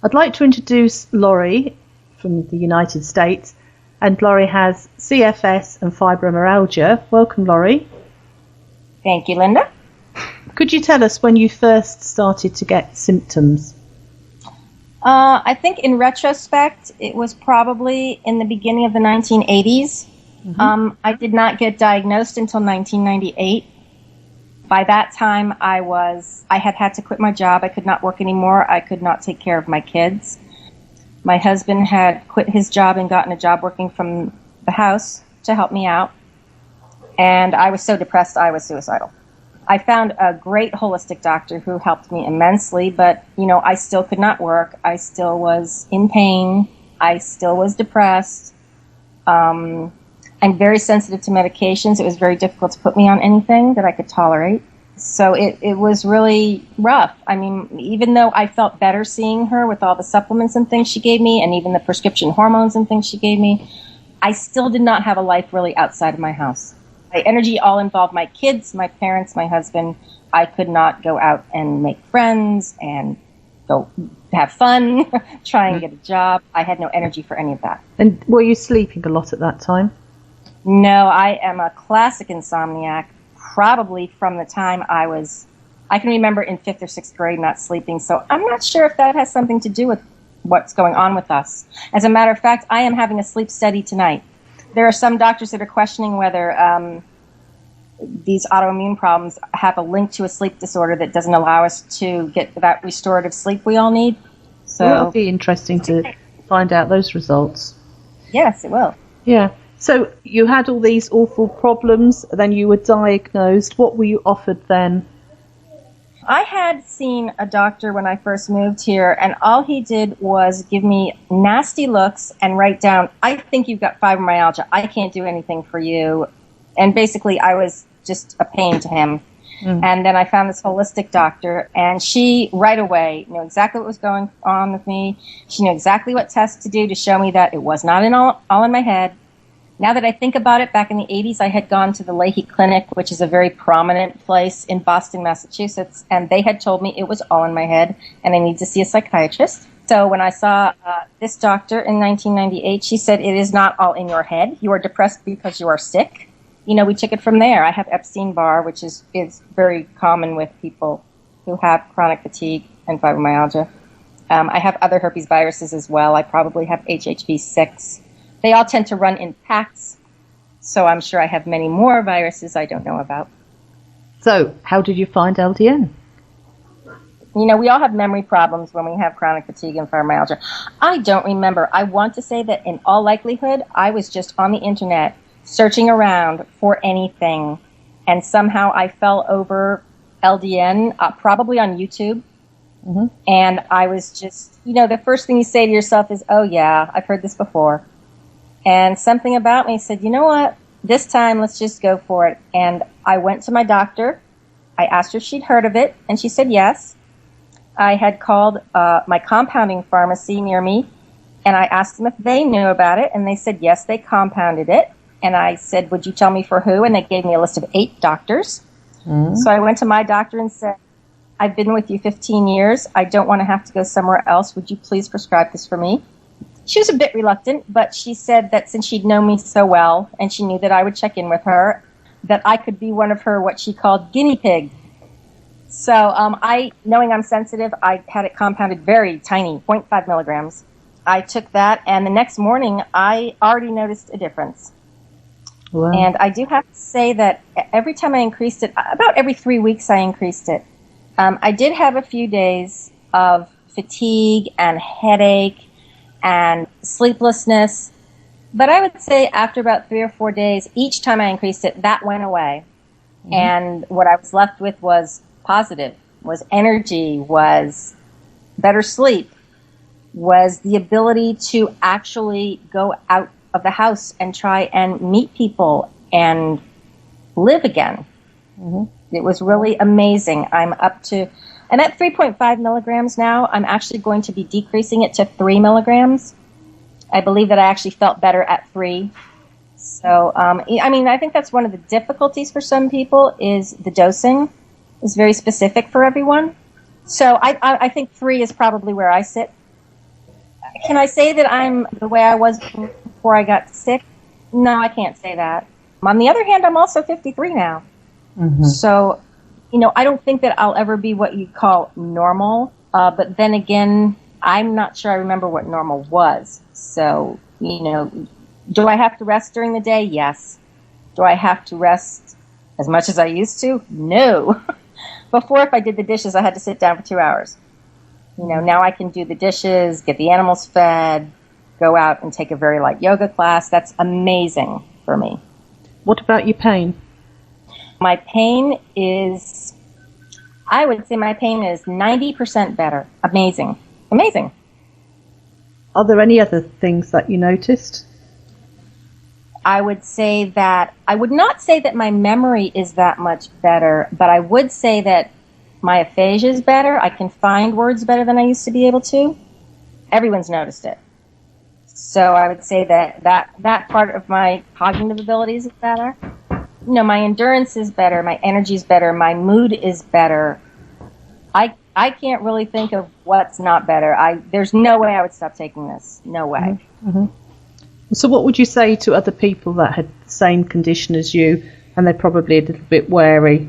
I'd like to introduce Laurie from the United States, and Laurie has CFS and fibromyalgia. Welcome, Laurie. Thank you, Linda. Could you tell us when you first started to get symptoms? I think in retrospect, it was probably in the beginning of the 1980s. Mm-hmm. I did not get diagnosed until 1998. By that time, I had to quit my job. I could not work anymore. I could not take care of my kids. My husband had quit his job and gotten a job working from the house to help me out. And I was so depressed, I was suicidal. I found a great holistic doctor who helped me immensely, but, I still could not work. I still was in pain. I still was depressed. I'm very sensitive to medications. It was very difficult to put me on anything that I could tolerate. So it was really rough. I mean, even though I felt better seeing her with all the supplements and things she gave me, and even the prescription hormones and things she gave me, I still did not have a life really outside of my house. My energy all involved my kids, my parents, my husband. I could not go out and make friends and go have fun, try and get a job. I had no energy for any of that. And were you sleeping a lot at that time? No, I am a classic insomniac, probably from the time I can remember in 5th or 6th grade not sleeping. So I'm not sure if that has something to do with what's going on with us. As a matter of fact, I am having a sleep study tonight. There are some doctors that are questioning whether these autoimmune problems have a link to a sleep disorder that doesn't allow us to get that restorative sleep we all need. So it'll be interesting to find out those results. Yes, it will. Yeah. So you had all these awful problems, then you were diagnosed. What were you offered then? I had seen a doctor when I first moved here, and all he did was give me nasty looks and write down, I think you've got fibromyalgia. I can't do anything for you. And basically, I was just a pain to him. Mm. And then I found this holistic doctor, and she right away knew exactly what was going on with me. She knew exactly what tests to do to show me that it was not all in my head. Now that I think about it, back in the 80s, I had gone to the Leahy Clinic, which is a very prominent place in Boston, Massachusetts, and they had told me it was all in my head and I need to see a psychiatrist. So when I saw this doctor in 1998, she said, it is not all in your head. You are depressed because you are sick. We took it from there. I have Epstein-Barr, which is very common with people who have chronic fatigue and fibromyalgia. I have other herpes viruses as well. I probably have HHV6. They all tend to run in packs, so I'm sure I have many more viruses I don't know about. So, how did you find LDN? We all have memory problems when we have chronic fatigue and fibromyalgia. I don't remember. I want to say that in all likelihood, I was just on the internet searching around for anything, and somehow I fell over LDN, probably on YouTube. Mm-hmm. And I was just, the first thing you say to yourself is, oh yeah, I've heard this before. And something about me said, you know what, this time let's just go for it. And I went to my doctor. I asked her if she'd heard of it, and she said yes. I had called my compounding pharmacy near me, and I asked them if they knew about it, and they said yes, they compounded it. And I said, would you tell me for who? And they gave me a list of 8 doctors. Mm-hmm. So I went to my doctor and said, I've been with you 15 years. I don't want to have to go somewhere else. Would you please prescribe this for me? She was a bit reluctant, but she said that since she'd known me so well and she knew that I would check in with her, that I could be one of her, what she called, guinea pigs. So knowing I'm sensitive, I had it compounded very tiny, 0.5 milligrams. I took that, and the next morning, I already noticed a difference. Wow. And I do have to say that every time I increased it, about every 3 weeks I increased it. I did have a few days of fatigue and headache and sleeplessness, but I would say after about 3 or 4 days, each time I increased it, that went away. Mm-hmm. And what I was left with was positive, was energy, was better sleep, was the ability to actually go out of the house and try and meet people and live again. Mm-hmm. It was really amazing. I'm at 3.5 milligrams now. I'm actually going to be decreasing it to 3 milligrams. I believe that I actually felt better at 3. So, I think that's one of the difficulties for some people is the dosing is very specific for everyone. So I think 3 is probably where I sit. Can I say that I'm the way I was before I got sick? No, I can't say that. On the other hand, I'm also 53 now. Mm-hmm. So, I don't think that I'll ever be what you call normal. But then again, I'm not sure I remember what normal was. So, do I have to rest during the day? Yes. Do I have to rest as much as I used to? No. Before, if I did the dishes, I had to sit down for 2 hours. Now I can do the dishes, get the animals fed, go out and take a very light yoga class. That's amazing for me. What about your pain? My pain is, I would say my pain is 90% better. Amazing. Amazing. Are there any other things that you noticed? I would say that, I would not say that my memory is that much better, but I would say that my aphasia is better. I can find words better than I used to be able to. Everyone's noticed it. So I would say that part of my cognitive abilities is better. My endurance is better. My energy is better. My mood is better. I can't really think of what's not better. There's no way I would stop taking this. No way. Mm-hmm. So what would you say to other people that had the same condition as you and they're probably a little bit wary?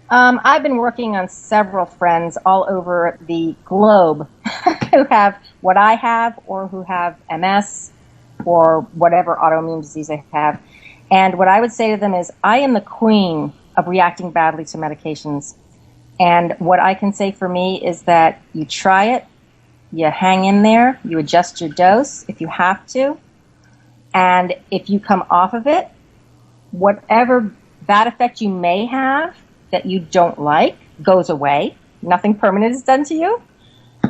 I've been working on several friends all over the globe who have what I have or who have MS or whatever autoimmune disease they have. And what I would say to them is, I am the queen of reacting badly to medications. And what I can say for me is that you try it, you hang in there, you adjust your dose if you have to. And if you come off of it, whatever bad effect you may have that you don't like goes away. Nothing permanent is done to you.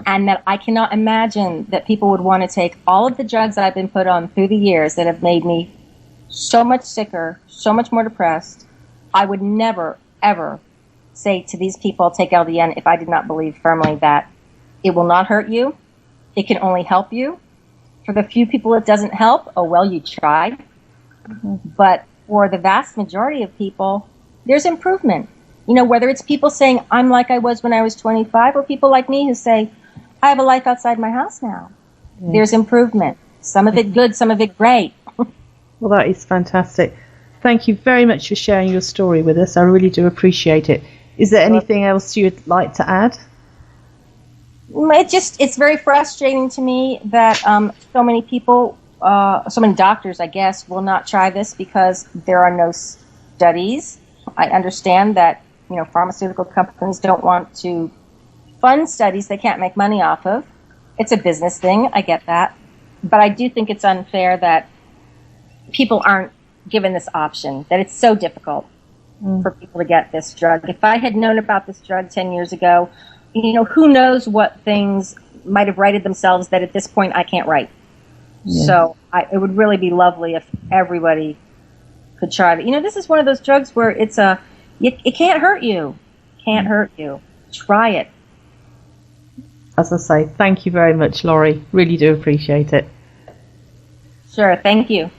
And that I cannot imagine that people would want to take all of the drugs that I've been put on through the years that have made me so much sicker, so much more depressed. I would never, ever say to these people, take LDN, if I did not believe firmly that it will not hurt you. It can only help you. For the few people it doesn't help, oh, well, you tried. Mm-hmm. But for the vast majority of people, there's improvement. Whether it's people saying, I'm like I was when I was 25, or people like me who say, I have a life outside my house now. Mm-hmm. There's improvement. Some of it good, some of it great. Well, that is fantastic. Thank you very much for sharing your story with us. I really do appreciate it. Is there anything else you'd like to add? It's very frustrating to me that so many people, so many doctors, I guess, will not try this because there are no studies. I understand that, pharmaceutical companies don't want to fund studies they can't make money off of. It's a business thing. I get that. But I do think it's unfair that people aren't given this option, that it's so difficult for people to get this drug. If I had known about this drug 10 years ago, who knows what things might have righted themselves that at this point I can't write. Yeah. So it would really be lovely if everybody could try it. This is one of those drugs where it can't hurt you. Can't hurt you. Try it. As I say, thank you very much, Laurie. Really do appreciate it. Sure, thank you.